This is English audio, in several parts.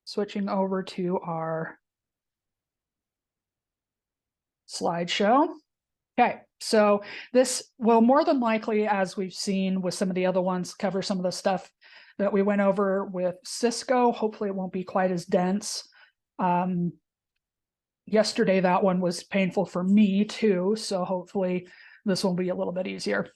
switching over to our slideshow. Okay, so this will more than likely, as we've seen with some of the other ones, cover some of the stuff that we went over with Cisco. Hopefully it won't be quite as dense. Yesterday, that one was painful for me too, so hopefully this will be a little bit easier.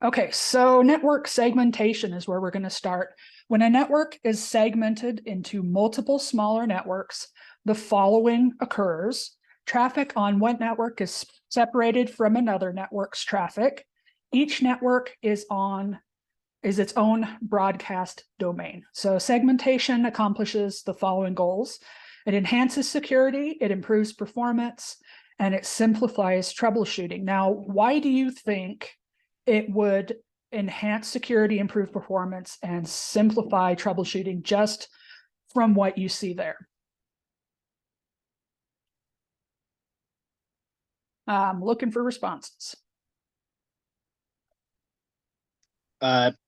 Okay, so network segmentation is where we're going to start. When a network is segmented into multiple smaller networks, the following occurs. Traffic on one network is separated from another network's traffic. Each network is its own broadcast domain. So segmentation accomplishes the following goals. It enhances security, it improves performance, and it simplifies troubleshooting. Now, why do you think it would enhance security, improve performance, and simplify troubleshooting just from what you see there? Looking for responses.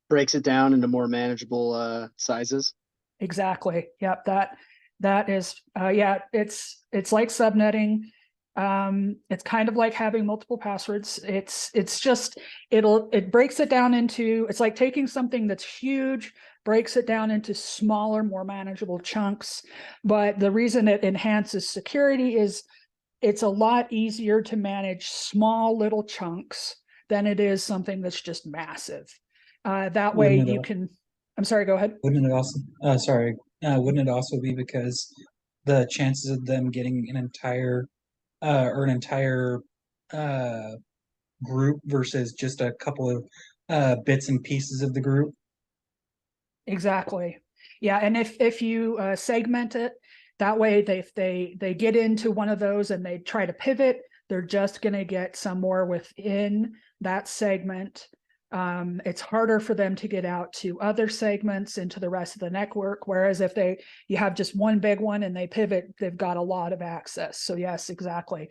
Breaks it down into more manageable sizes. Exactly. Yep. That is yeah, it's like subnetting. It's kind of like having multiple passwords. It's just it breaks it down into, it's like taking something that's huge, breaks it down into smaller, more manageable chunks. But the reason it enhances security is it's a lot easier to manage small little chunks than it is something that's just massive. That way you can, I'm sorry, go ahead. Wouldn't it also, wouldn't it also be because the chances of them getting an entire group versus just a couple of bits and pieces of the group? Exactly. Yeah, and if you segment it, that way they get into one of those and they try to pivot, they're just going to get somewhere within that segment. It's harder for them to get out to other segments into the rest of the network. Whereas if you have just one big one and they pivot, they've got a lot of access. So yes, exactly.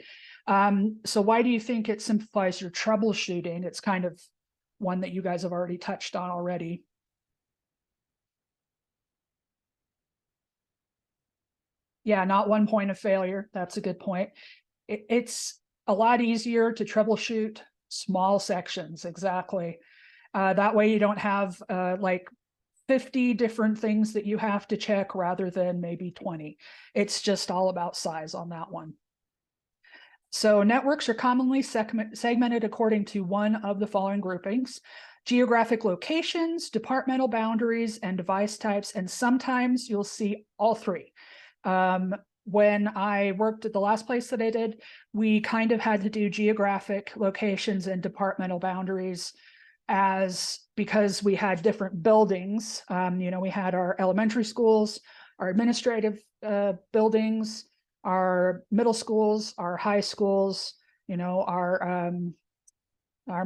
So why do you think it simplifies your troubleshooting? It's kind of one that you guys have already touched on already. Yeah, not one point of failure. That's a good point. It's a lot easier to troubleshoot small sections. Exactly. That way you don't have like 50 different things that you have to check rather than maybe 20. It's just all about size on that one. So networks are commonly segmented according to one of the following groupings: geographic locations, departmental boundaries, and device types. And sometimes you'll see all three. When I worked at the last place that I did, we kind of had to do geographic locations and departmental boundaries because we had different buildings. We had our elementary schools, our administrative buildings, our middle schools, our high schools, our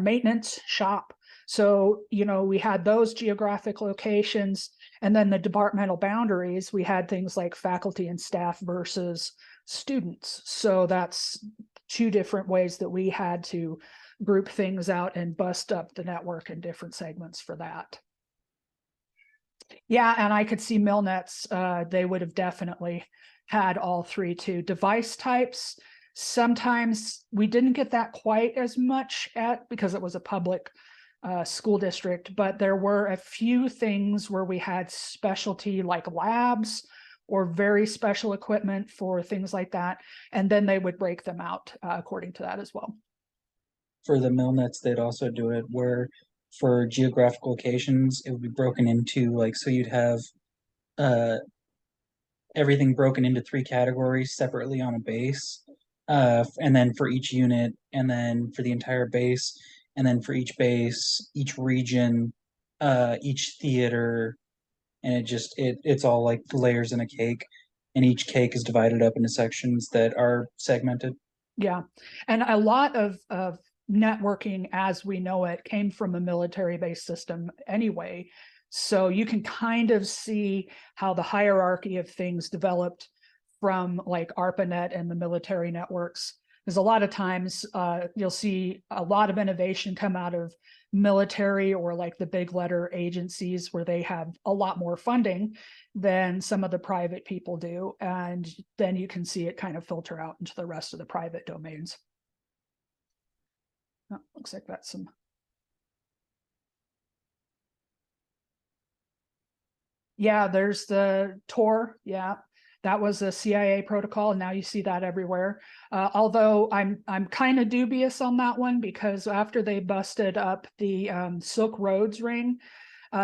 maintenance shop. So, we had those geographic locations, and then the departmental boundaries, we had things like faculty and staff versus students. So that's two different ways that we had to group things out and bust up the network in different segments for that. Yeah, and I could see Milnets, they would have definitely had all three too. Device types, sometimes we didn't get that quite as much because it was a public school district, but there were a few things where we had specialty like labs or very special equipment for things like that. And then they would break them out according to that as well. For the Milnets, they'd also do it where for geographic locations, it would be broken into so you'd have everything broken into 3 categories separately on a base. And then for each unit, and then for the entire base, and then for each base, each region, each theater, and it's all like layers in a cake, and each cake is divided up into sections that are segmented. Yeah, and a lot of networking as we know it came from a military-based system anyway. So you can kind of see how the hierarchy of things developed from like ARPANET and the military networks. Because a lot of times you'll see a lot of innovation come out of military or like the big letter agencies where they have a lot more funding than some of the private people do. And then you can see it kind of filter out into the rest of the private domains. Oh, looks like that's some. Yeah, there's the Tor. Yeah, that was a CIA protocol, and now you see that everywhere. Although I'm kind of dubious on that one, because after they busted up the Silk Roads ring,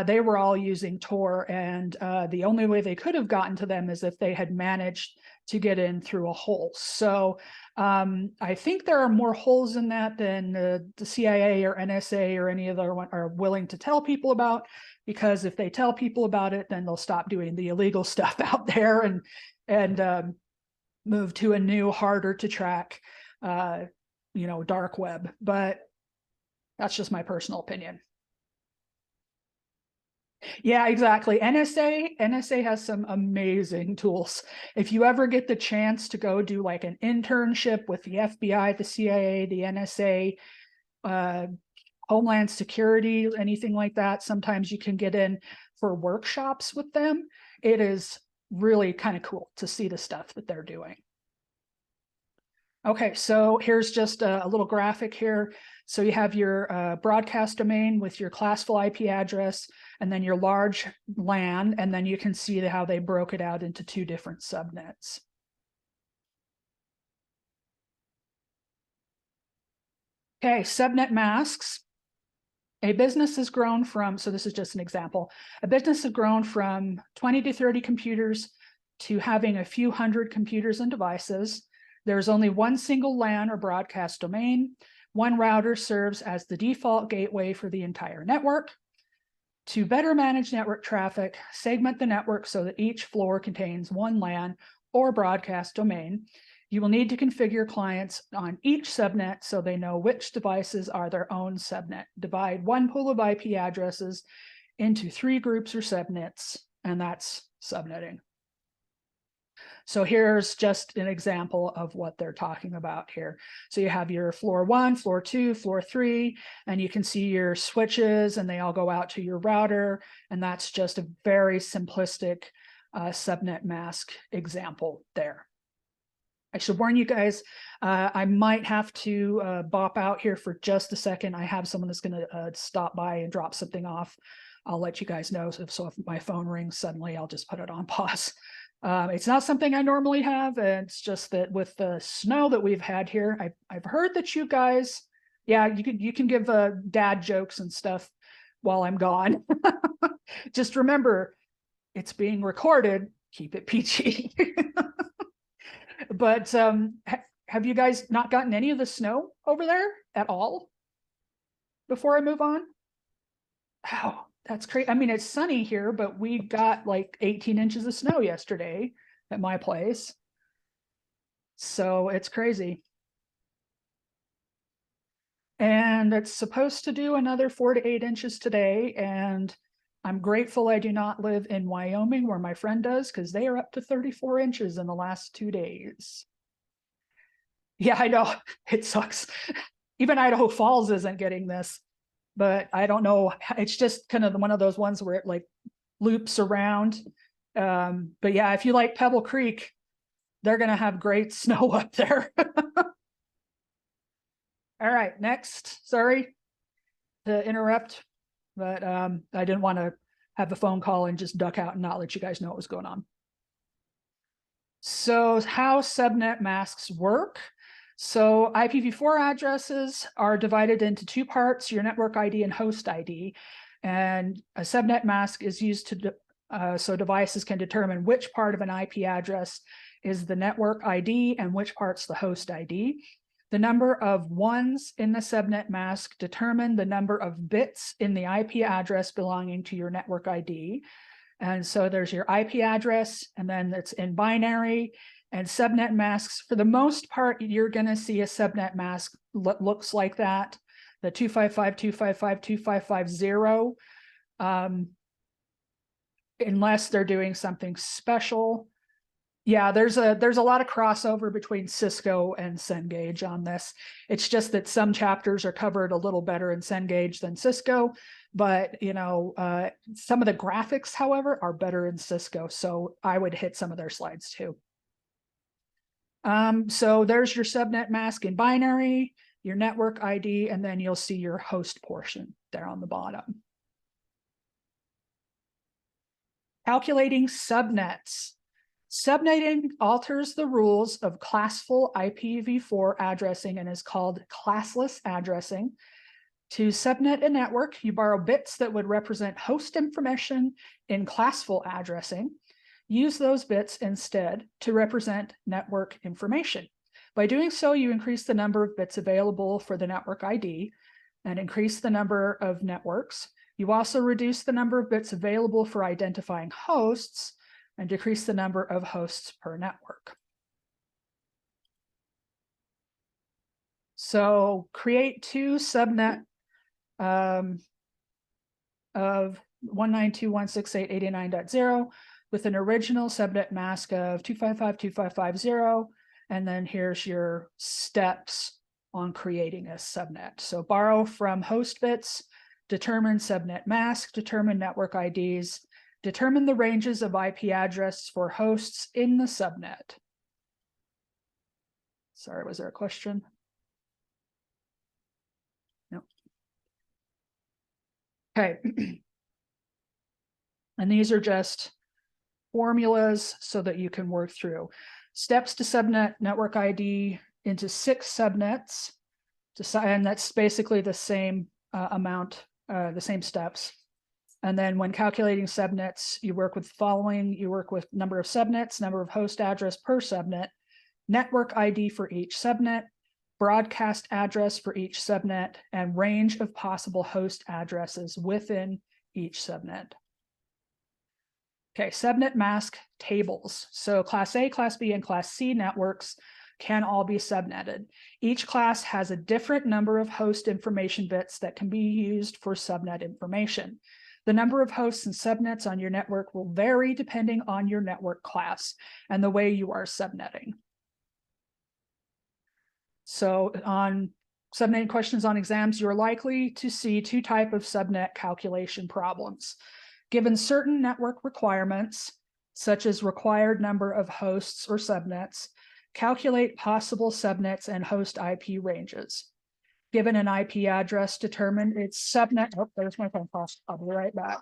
they were all using Tor, and the only way they could have gotten to them is if they had managed to get in through a hole. So I think there are more holes in that than the CIA or NSA or any other one are willing to tell people about, because if they tell people about it, then they'll stop doing the illegal stuff out there and move to a new, harder to track, dark web. But that's just my personal opinion. Yeah, exactly. NSA has some amazing tools. If you ever get the chance to go do like an internship with the FBI, the CIA, the NSA, Homeland Security, anything like that, sometimes you can get in for workshops with them. It is really kind of cool to see the stuff that they're doing. Okay, so here's just a little graphic here. So you have your broadcast domain with your classful IP address, and then your large LAN, and then you can see how they broke it out into two different subnets. Okay, subnet masks. A business has grown from, so this is just an example, a business has grown from 20 to 30 computers to having a few hundred computers and devices. There's only one single LAN or broadcast domain. One router serves as the default gateway for the entire network. To better manage network traffic, segment the network so that each floor contains one LAN or broadcast domain. You will need to configure clients on each subnet so they know which devices are their own subnet. Divide one pool of IP addresses into 3 groups or subnets, and that's subnetting. So here's just an example of what they're talking about here. So you have your floor 1, floor 2, floor 3, and you can see your switches, and they all go out to your router. And that's just a very simplistic subnet mask example there. I should warn you guys, I might have to bop out here for just a second. I have someone that's going to stop by and drop something off. I'll let you guys know. So if my phone rings suddenly, I'll just put it on pause. It's not something I normally have. And it's just that with the snow that we've had here, I've heard that you guys, yeah, you can give dad jokes and stuff while I'm gone. Just remember, it's being recorded. Keep it PG. But have you guys not gotten any of the snow over there at all before I move on? Oh, that's crazy. I mean, it's sunny here, but we got like 18 inches of snow yesterday at my place. So it's crazy. And it's supposed to do another 4 to 8 inches today. And I'm grateful I do not live in Wyoming where my friend does, because they are up to 34 inches in the last 2 days. Yeah, I know. It sucks. Even Idaho Falls isn't getting this, but I don't know. It's just kind of one of those ones where it like loops around. But yeah, if you like Pebble Creek, they're going to have great snow up there. All right, next. Sorry to interrupt, but I didn't want to have a phone call and just duck out and not let you guys know what was going on. So how subnet masks work. So IPv4 addresses are divided into 2 parts, your network ID and host ID. And a subnet mask is used to, so devices can determine which part of an IP address is the network ID and which part's the host ID. The number of ones in the subnet mask determine the number of bits in the IP address belonging to your network ID. And so there's your IP address, and then it's in binary. And subnet masks, for the most part, you're going to see a subnet mask looks like that, the 255.255.255.0, unless they're doing something special. Yeah, there's a lot of crossover between Cisco and Cengage on this. It's just that some chapters are covered a little better in Cengage than Cisco, but some of the graphics, however, are better in Cisco. So I would hit some of their slides too. So there's your subnet mask in binary, your network ID, and then you'll see your host portion there on the bottom. Calculating subnets. Subnetting alters the rules of classful IPv4 addressing and is called classless addressing. To subnet a network, you borrow bits that would represent host information in classful addressing. Use those bits instead to represent network information. By doing so, you increase the number of bits available for the network ID and increase the number of networks. You also reduce the number of bits available for identifying hosts and decrease the number of hosts per network. So create two subnet of 192.168.89.0 with an original subnet mask of 255.255.0. And then here's your steps on creating a subnet. So borrow from host bits, determine subnet mask, determine network IDs, determine the ranges of IP address for hosts in the subnet. Sorry, was there a question? No. Okay. And these are just formulas so that you can work through. Steps to subnet network ID into 6 subnets. And that's basically the same amount, the same steps. And then when calculating subnets, you work with the following. You work with number of subnets, number of host address per subnet, network ID for each subnet, broadcast address for each subnet, and range of possible host addresses within each subnet. Okay, subnet mask tables. So class A, class B, and class C networks can all be subnetted. Each class has a different number of host information bits that can be used for subnet information. The number of hosts and subnets on your network will vary depending on your network class and the way you are subnetting. So on subnetting questions on exams, you're likely to see 2 types of subnet calculation problems. Given certain network requirements, such as required number of hosts or subnets, calculate possible subnets and host IP ranges. Given an IP address, determine its subnet. Oh, there's my phone call. I'll be right back.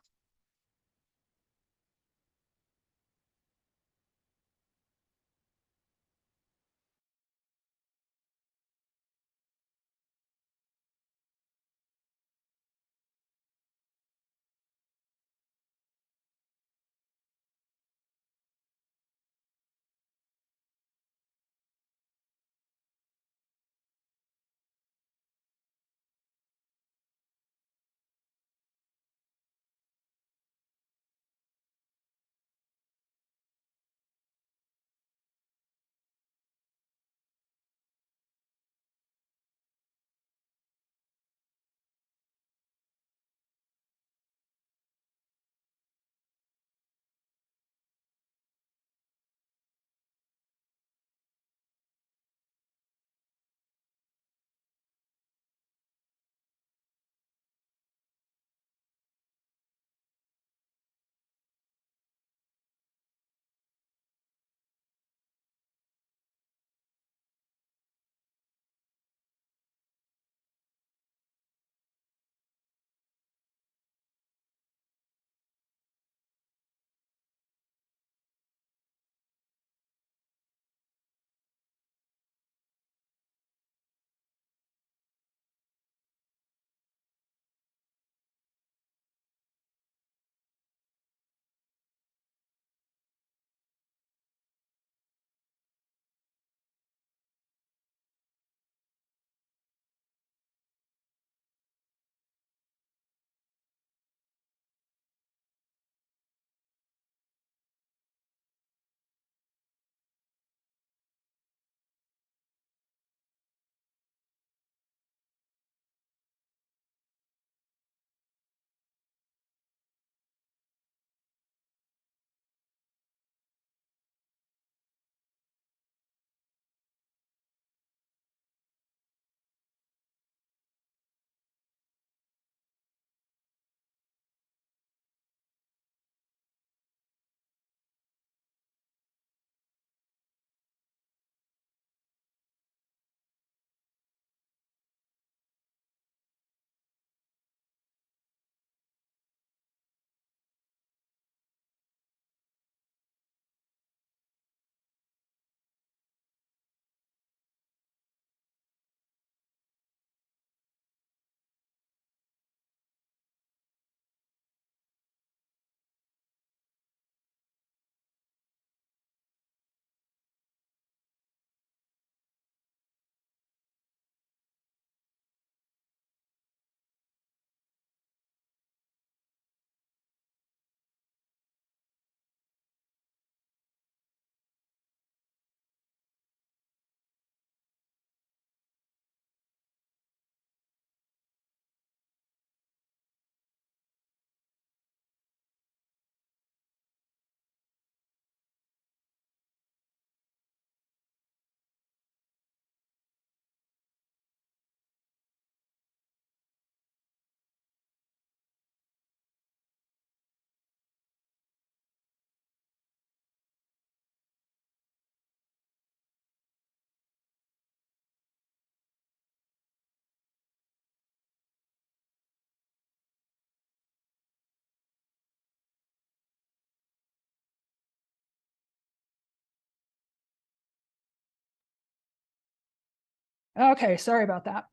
Okay, sorry about that.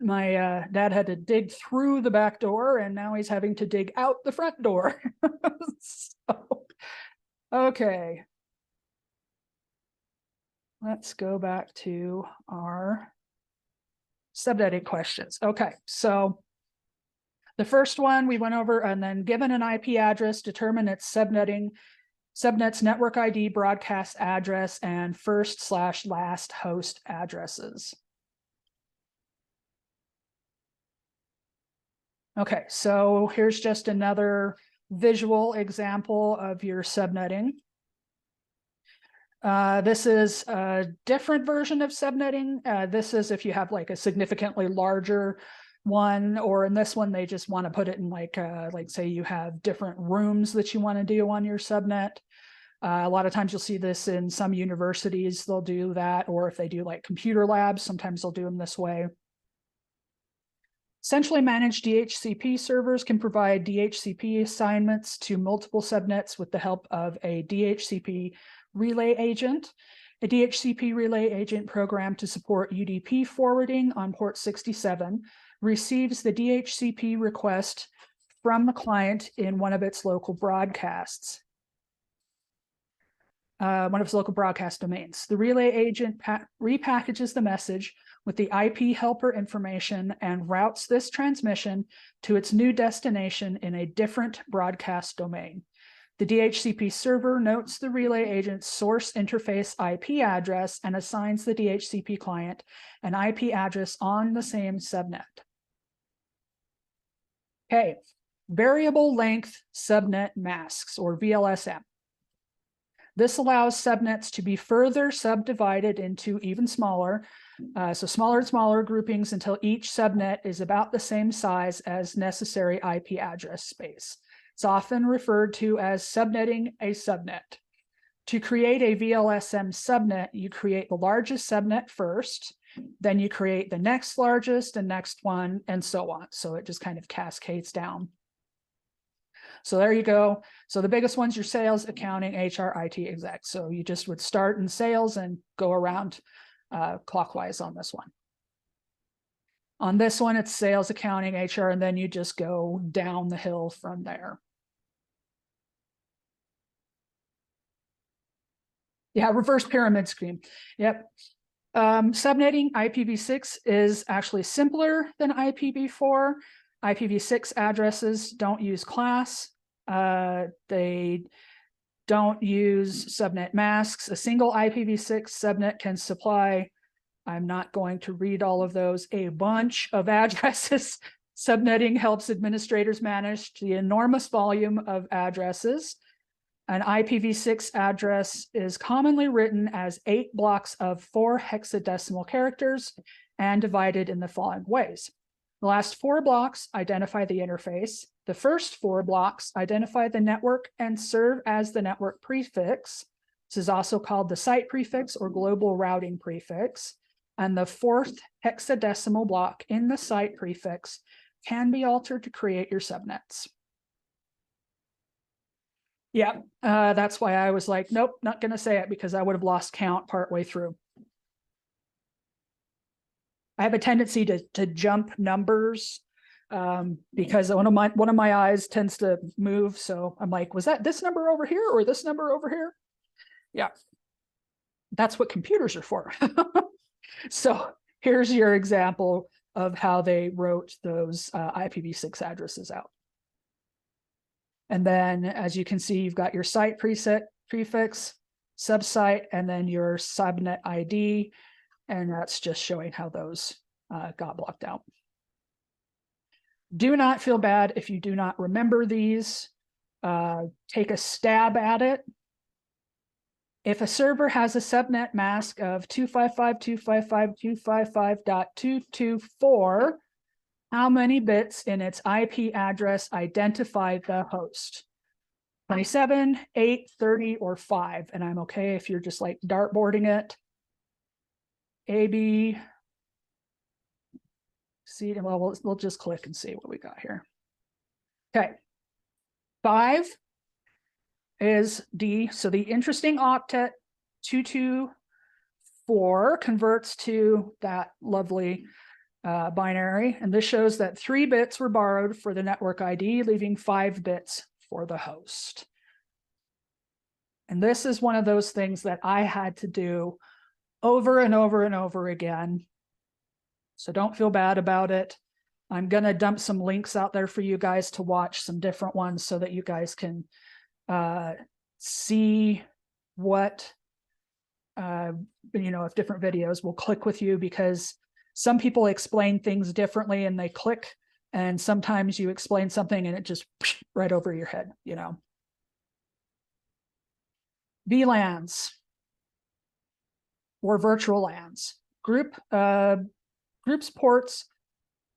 My dad had to dig through the back door, and now he's having to dig out the front door. So, okay. Let's go back to our subnetting questions. Okay, so the first one we went over, and then given an IP address, determine its subnet's network ID, broadcast address, and first/last host addresses. Okay, so here's just another visual example of your subnetting. This is a different version of subnetting. This is if you have like a significantly larger one, or in this one, they just want to put it in like say you have different rooms that you want to do on your subnet. A lot of times you'll see this in some universities, they'll do that, or if they do like computer labs, sometimes they'll do them this way. Centrally managed DHCP servers can provide DHCP assignments to multiple subnets with the help of a DHCP relay agent. A DHCP relay agent programmed to support UDP forwarding on port 67 receives the DHCP request from the client in one of its local broadcasts. One of its local broadcast domains. The relay agent repackages the message with the IP helper information and routes this transmission to its new destination in a different broadcast domain. The DHCP server notes the relay agent's source interface IP address and assigns the DHCP client an IP address on the same subnet. Okay, variable length subnet masks, or VLSM. This allows subnets to be further subdivided into even smaller, so smaller and smaller groupings until each subnet is about the same size as necessary IP address space. It's often referred to as subnetting a subnet. To create a VLSM subnet, you create the largest subnet first, then you create the next largest and next one, and so on. So it just kind of cascades down. So there you go. So the biggest ones, your sales, accounting, HR, IT, exec. So you just would start in sales and go around clockwise on this one. On this one, it's sales, accounting, HR, and then you just go down the hill from there. Yeah, reverse pyramid scheme. Yep. Subnetting IPv6 is actually simpler than IPv4. IPv6 addresses don't use class. They don't use subnet masks. A single IPv6 subnet can supply, I'm not going to read all of those, a bunch of addresses. Subnetting helps administrators manage the enormous volume of addresses. An IPv6 address is commonly written as 8 blocks of 4 hexadecimal characters and divided in the following ways. The last 4 blocks identify the interface. The first 4 blocks identify the network and serve as the network prefix. This is also called the site prefix or global routing prefix. And the 4th hexadecimal block in the site prefix can be altered to create your subnets. Yeah, that's why I was like, nope, not going to say it, because I would have lost count partway through. I have a tendency to jump numbers because one of my eyes tends to move. So I'm like, was that this number over here or this number over here? Yeah, that's what computers are for. So here's your example of how they wrote those IPv6 addresses out. And then, as you can see, you've got your site prefix, subsite, and then your subnet ID. And that's just showing how those got blocked out. Do not feel bad if you do not remember these. Take a stab at it. If a server has a subnet mask of 255.255.255.224, how many bits in its IP address identify the host? 27, 8, 30, or 5. And I'm okay if you're just like dartboarding it. A, B, C, well, we'll just click and see what we got here. Okay. 5 is D. So the interesting octet 4 converts to that lovely binary. And this shows that 3 bits were borrowed for the network ID, leaving 5 bits for the host. And this is one of those things that I had to do over and over and over again. So don't feel bad about it. I'm going to dump some links out there for you guys to watch some different ones so that you guys can see what, if different videos will click with you, because some people explain things differently and they click, and sometimes you explain something and it just right over your head, VLANs or virtual LANs. Groups ports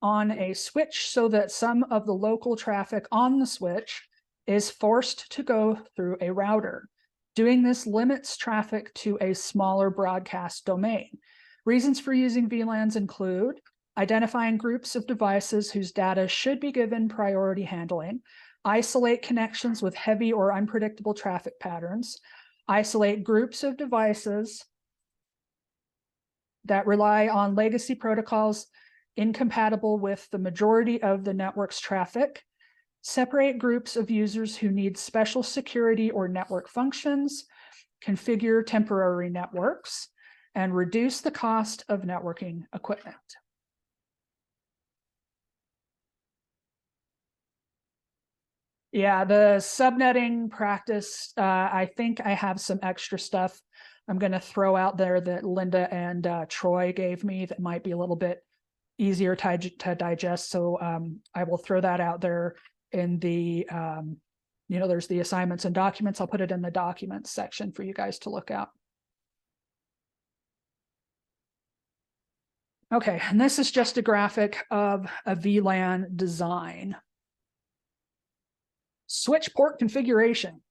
on a switch so that some of the local traffic on the switch is forced to go through a router. Doing this limits traffic to a smaller broadcast domain. Reasons for using VLANs include identifying groups of devices whose data should be given priority handling, isolate connections with heavy or unpredictable traffic patterns, isolate groups of devices that rely on legacy protocols incompatible with the majority of the network's traffic, separate groups of users who need special security or network functions, configure temporary networks, and reduce the cost of networking equipment. Yeah, the subnetting practice, I think I have some extra stuff I'm going to throw out there that Linda and Troy gave me that might be a little bit easier to digest. So I will throw that out there in the, there's the assignments and documents. I'll put it in the documents section for you guys to look at. Okay, and this is just a graphic of a VLAN design. Switch port configuration.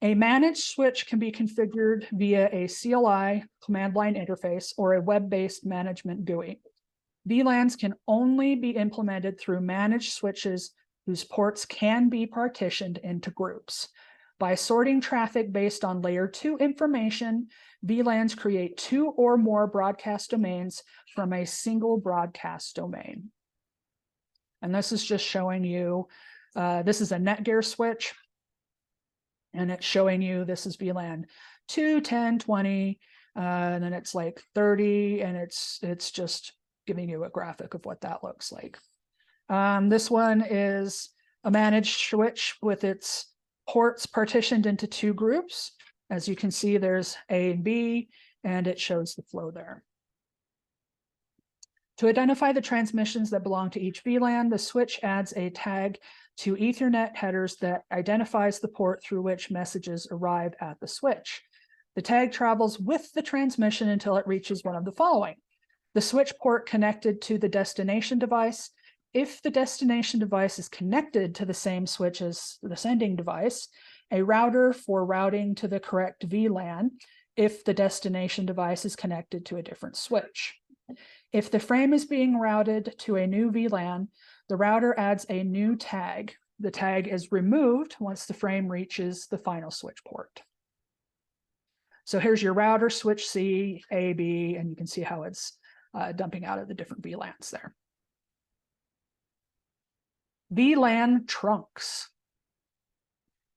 A managed switch can be configured via a CLI command line interface or a web-based management GUI. VLANs can only be implemented through managed switches whose ports can be partitioned into groups. By sorting traffic based on layer 2 information, VLANs create 2 or more broadcast domains from a single broadcast domain. And this is just showing you, this is a Netgear switch. And it's showing you this is VLAN 2, 10, 20, and then it's like 30, and it's just giving you a graphic of what that looks like. This one is a managed switch with its ports partitioned into 2 groups. As you can see, there's A and B, and it shows the flow there. To identify the transmissions that belong to each VLAN, the switch adds a tag to Ethernet headers that identifies the port through which messages arrive at the switch. The tag travels with the transmission until it reaches one of the following: the switch port connected to the destination device. If the destination device is connected to the same switch as the sending device, a router for routing to the correct VLAN if the destination device is connected to a different switch. If the frame is being routed to a new VLAN, the router adds a new tag. The tag is removed once the frame reaches the final switch port. So here's your router, switch C, A, B, and you can see how it's dumping out of the different VLANs there. VLAN trunks.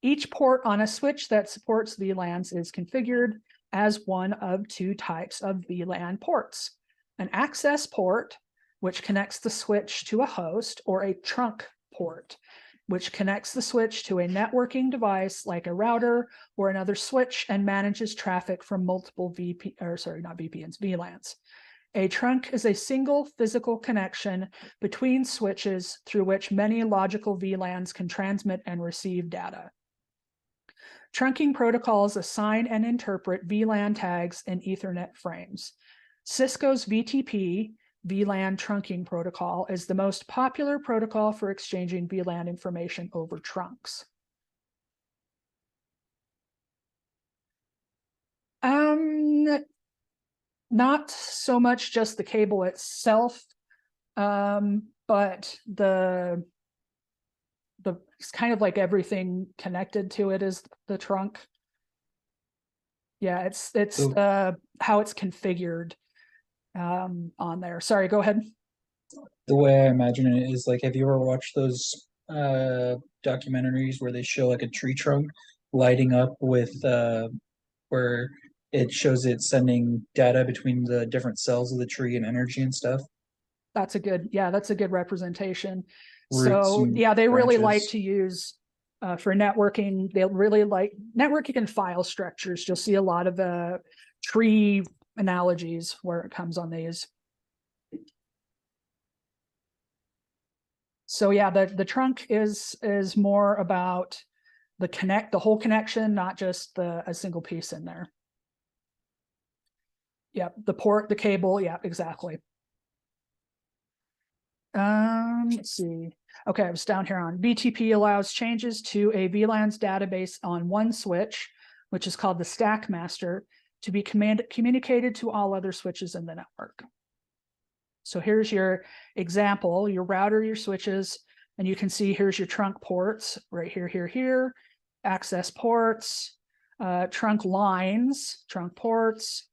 Each port on a switch that supports VLANs is configured as one of 2 types of VLAN ports: an access port, which connects the switch to a host, or a trunk port, which connects the switch to a networking device like a router or another switch and manages traffic from multiple VLANs. A trunk is a single physical connection between switches through which many logical VLANs can transmit and receive data. Trunking protocols assign and interpret VLAN tags in Ethernet frames. Cisco's VTP, VLAN trunking protocol, is the most popular protocol for exchanging VLAN information over trunks. Not so much just the cable itself, but it's kind of like everything connected to it is the trunk. Yeah, it's how it's configured on there. Sorry, go ahead. The way I imagine it is like, have you ever watched those documentaries where they show like a tree trunk lighting up with where it shows it sending data between the different cells of the tree and energy and stuff? That's a good, yeah, that's a good representation. Roots So and yeah, they really like branches. to use for networking. They really like networking and file structures. You'll see a lot of tree analogies where it comes on these. So yeah, the trunk is more about the whole connection, not just a single piece in there. Yep, the port, the cable, yeah, exactly. Let's see. Okay, I was down here on BTP allows changes to a VLAN's database on one switch, which is called the stack master, to be communicated to all other switches in the network. So here's your example, your router, your switches, and you can see here's your trunk ports right here, here, access ports, trunk lines, trunk ports.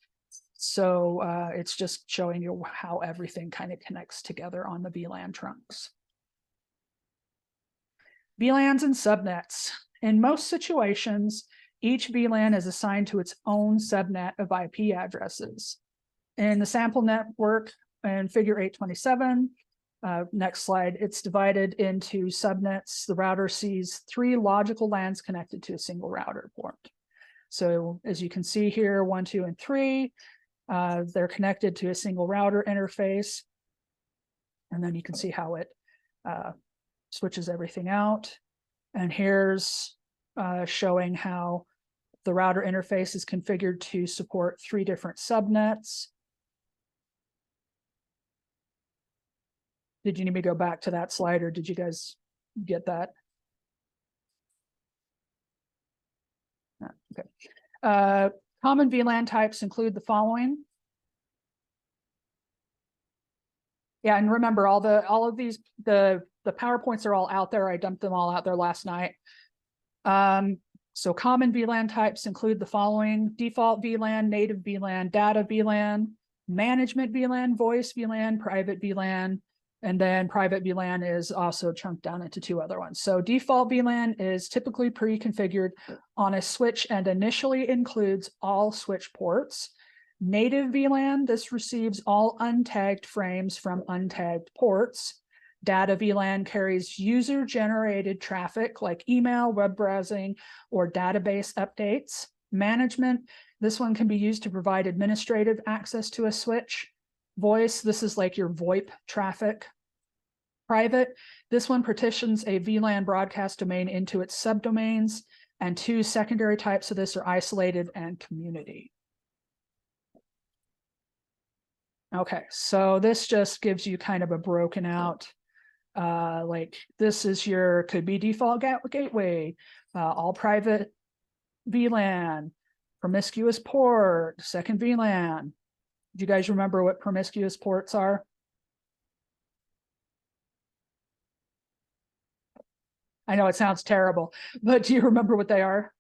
So it's just showing you how everything kind of connects together on the VLAN trunks. VLANs and subnets. In most situations, each VLAN is assigned to its own subnet of IP addresses. In the sample network in figure 827, next slide, it's divided into subnets. The router sees 3 logical LANs connected to a single router port. So as you can see here, 1, 2, and 3, they're connected to a single router interface. And then you can see how it switches everything out. And here's showing how the router interface is configured to support 3 different subnets. Did you need me to go back to that slide, or did you guys get that? Okay. Common VLAN types include the following. Yeah, and remember all of these, the PowerPoints are all out there. I dumped them all out there last night. So common VLAN types include the following: default VLAN, native VLAN, data VLAN, management VLAN, voice VLAN, private VLAN, and then private VLAN is also chunked down into 2 other ones. So default VLAN is typically pre-configured on a switch and initially includes all switch ports. Native VLAN, this receives all untagged frames from untagged ports. Data VLAN carries user-generated traffic like email, web browsing, or database updates. Management, this one can be used to provide administrative access to a switch. Voice, this is like your VoIP traffic. Private, this one partitions a VLAN broadcast domain into its subdomains, and 2 secondary types of this are isolated and community. Okay, so this just gives you kind of a broken out, like this is your, could be default gateway, all private VLAN, promiscuous port, second VLAN. Do you guys remember what promiscuous ports are? I know it sounds terrible, but do you remember what they are?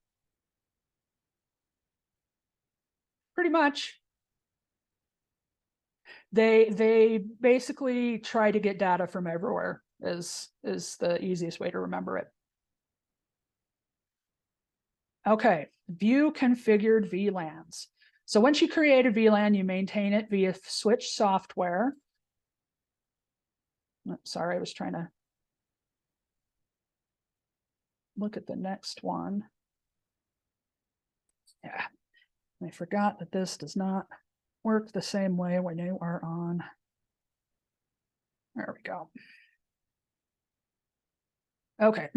Pretty much. They basically try to get data from everywhere is the easiest way to remember it. Okay, view configured VLANs. So once you create a VLAN, you maintain it via switch software. Oh, sorry, I was trying to look at the next one. Yeah, I forgot that this does not work the same way when you are on. There we go. Okay.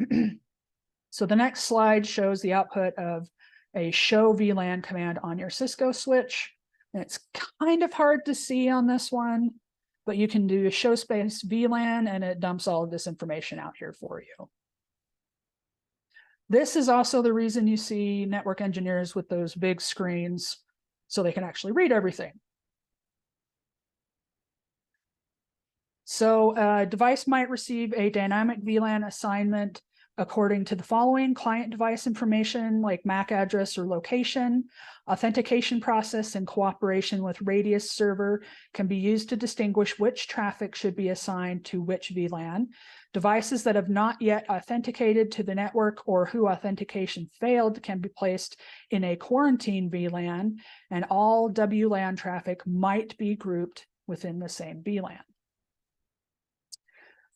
So the next slide shows the output of a show VLAN command on your Cisco switch. And it's kind of hard to see on this one, but you can do a show space VLAN and it dumps all of this information out here for you. This is also the reason you see network engineers with those big screens so they can actually read everything. So a device might receive a dynamic VLAN assignment according to the following: client device information like MAC address or location. Authentication process in cooperation with Radius server can be used to distinguish which traffic should be assigned to which VLAN. Devices that have not yet authenticated to the network or who authentication failed can be placed in a quarantine VLAN, and all WLAN traffic might be grouped within the same VLAN.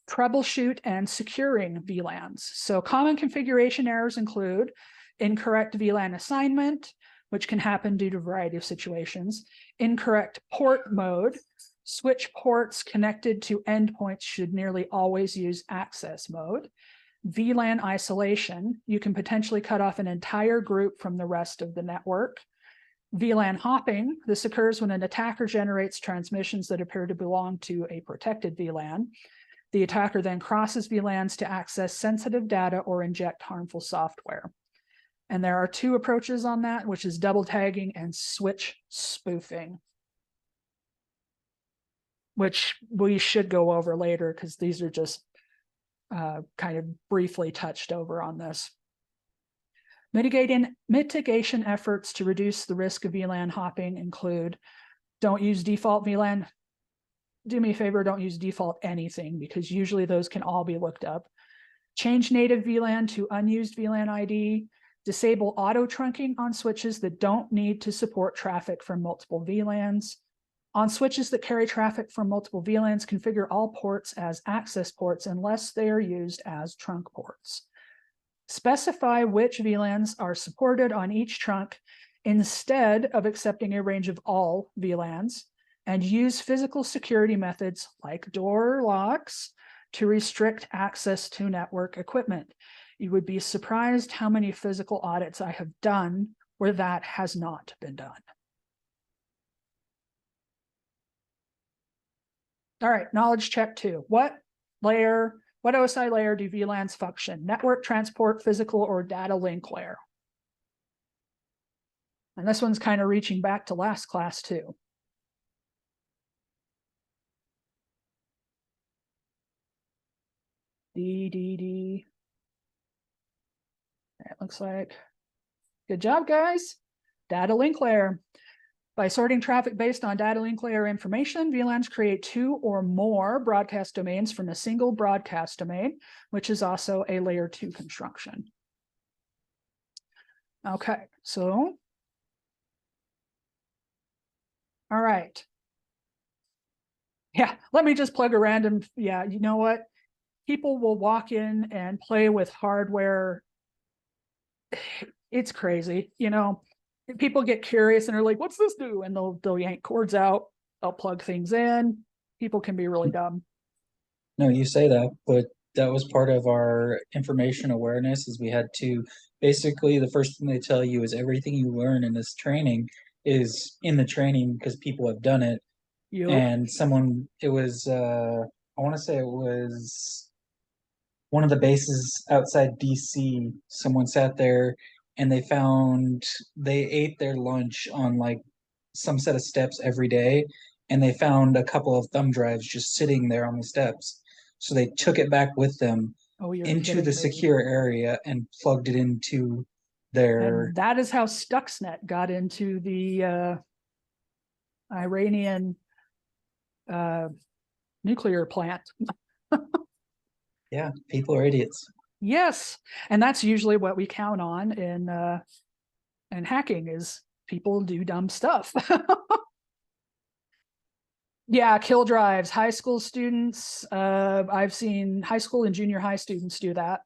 Troubleshoot and securing VLANs. So common configuration errors include incorrect VLAN assignment, which can happen due to a variety of situations, incorrect port mode. Switch ports connected to endpoints should nearly always use access mode. VLAN isolation. You can potentially cut off an entire group from the rest of the network. VLAN hopping. This occurs when an attacker generates transmissions that appear to belong to a protected VLAN. The attacker then crosses VLANs to access sensitive data or inject harmful software. And there are two approaches on that, which is double tagging and switch spoofing, which we should go over later because these are just kind of briefly touched over on this. Mitigation efforts to reduce the risk of VLAN hopping include: don't use default VLAN. Do me a favor, don't use default anything, because usually those can all be looked up. Change native VLAN to unused VLAN ID. Disable auto trunking on switches that don't need to support traffic from multiple VLANs. On switches that carry traffic from multiple VLANs, configure all ports as access ports unless they are used as trunk ports. Specify which VLANs are supported on each trunk instead of accepting a range of all VLANs, and use physical security methods like door locks to restrict access to network equipment. You would be surprised how many physical audits I have done where that has not been done. All right, knowledge check 2. What OSI layer do VLANs function? Network, transport, physical, or data link layer? And this one's kind of reaching back to last class too. D. It looks like. Good job, guys. Data link layer. By sorting traffic based on data link layer information, VLANs create 2 or more broadcast domains from a single broadcast domain, which is also a layer 2 construction. Okay, so. All right. Yeah, let me just plug a random. Yeah, you know what? People will walk in and play with hardware. It's crazy, you know. People get curious and are like, "What's this do?" And they'll yank cords out. They'll plug things in. People can be really dumb. No, you say that, but that was part of our information awareness. Is we had to basically, the first thing they tell you is everything you learn in this training is in the training because people have done it. Yep. And it was I want to say it was one of the bases outside DC. Someone sat there and they ate their lunch on like some set of steps every day, and they found a couple of thumb drives just sitting there on the steps. So they took it back with them into the secure area and plugged it into their. And that is how Stuxnet got into the Iranian nuclear plant. Yeah, people are idiots. Yes, and that's usually what we count on in hacking is people do dumb stuff. Yeah, kill drives. High school students. I've seen high school and junior high students do that.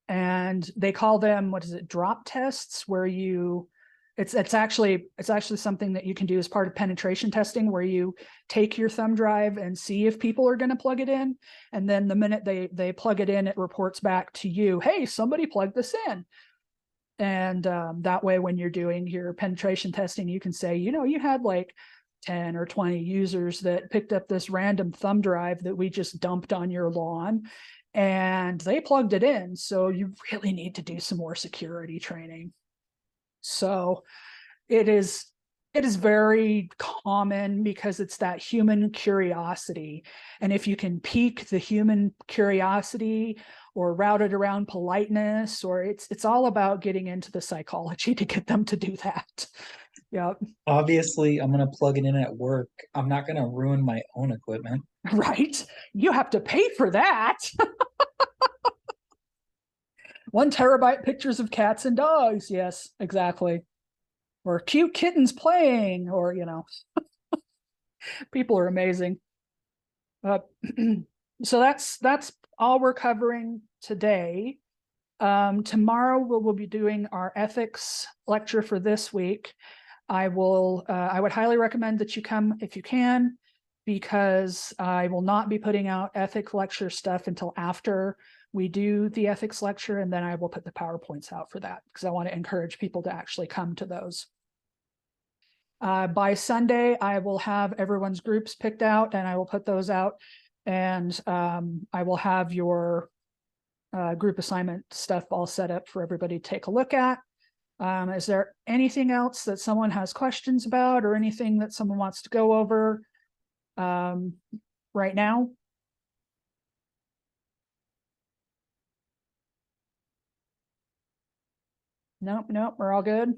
And they call them, what is it, drop tests, where it's actually something that you can do as part of penetration testing, where you take your thumb drive and see if people are going to plug it in, and then the minute they plug it in, it reports back to you, hey, somebody plugged this in. And that way, when you're doing your penetration testing, you can say, you know, you had like 10 or 20 users that picked up this random thumb drive that we just dumped on your lawn, and they plugged it in. So you really need to do some more security training. So it's It is very common because it's that human curiosity. And if you can pique the human curiosity or route it around politeness, or it's all about getting into the psychology to get them to do that. Yeah, Obviously, I'm gonna plug it in at work. I'm not gonna ruin my own equipment. right. You have to pay for that. 1 terabyte pictures of cats and dogs. Yes, exactly. Or cute kittens playing, or, people are amazing. So that's all we're covering today. Tomorrow we'll be doing our ethics lecture for this week. I would highly recommend that you come if you can, because I will not be putting out ethics lecture stuff until after we do the ethics lecture, and then I will put the PowerPoints out for that because I want to encourage people to actually come to those. By Sunday, I will have everyone's groups picked out and I will put those out, and I will have your group assignment stuff all set up for everybody to take a look at. Is there anything else that someone has questions about, or anything that someone wants to go over right now? Nope, we're all good.